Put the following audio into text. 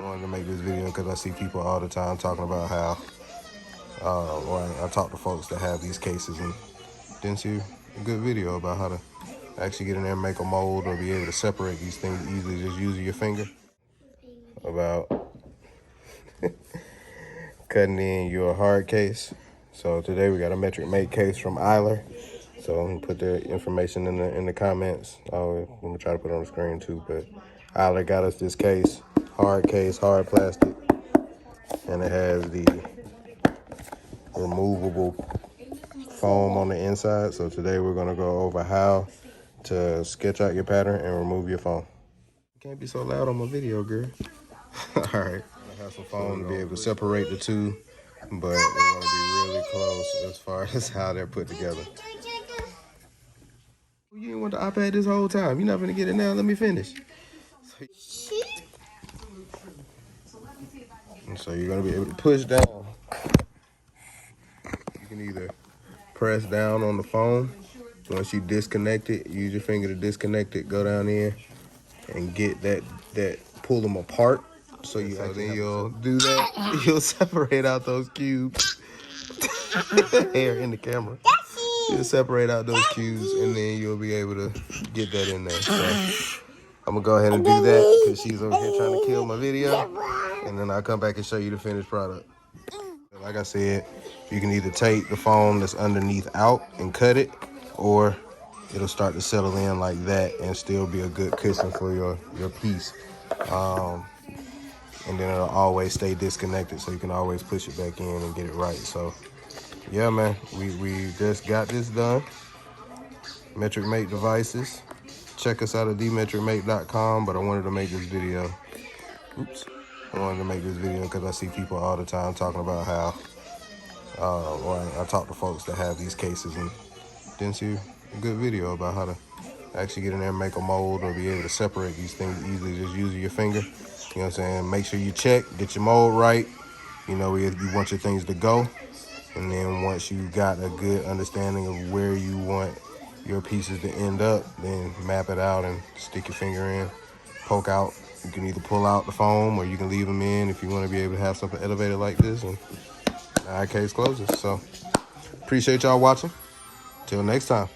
I wanted to make this video because I see people all the time talking about how, I talk to folks that have these cases and didn't see a good video about how to actually get in there and make a mold or be able to separate these things easily just using your finger. About cutting in your hard case. So today we got a metric mate case from Eylar. So I'm gonna put the information in the comments. I'm gonna try to put it on the screen too, but Eylar got us this case, hard plastic, and it has the removable foam on the inside. So today we're gonna go over how to sketch out your pattern and remove your foam. You can't be so loud on my video, girl. All right, I have some foam to be able to separate the two, but we're gonna be really close as far as how they're put together. You didn't want the iPad this whole time. You're not gonna get it now. Let me finish. And so you're gonna be able to push down. You can either press down on the foam. Once you disconnect it, use your finger to disconnect it. Go down in and get that pull them apart. So then you'll do that. You'll separate out those cubes. Hair in the camera. You'll separate out those cubes, and then you'll be able to get that in there. So I'm gonna go ahead and do that because she's over here trying to kill my video, and then I'll come back and show you the finished product. Like I said, you can either take the foam that's underneath out and cut it, or it'll start to settle in like that and still be a good cushion for your piece. And then it'll always stay disconnected, so you can always push it back in and get it right. So yeah, man, we just got this done. Metric Mate devices. Check us out at dmetricmate.com, but I wanted to make this video. I wanted to make this video because I see people all the time talking about how, I talk to folks that have these cases and didn't see a good video about how to actually get in there and make a mold or be able to separate these things easily just using your finger. You know what I'm saying? Make sure you check, get your mold right. You know, you want your things to go. And then once you got a good understanding of where you want your pieces to end up, then map it out and stick your finger in, poke out. You can either pull out the foam or you can leave them in if you want to be able to have something elevated like this. And the eye case closes. So appreciate y'all watching. Till next time.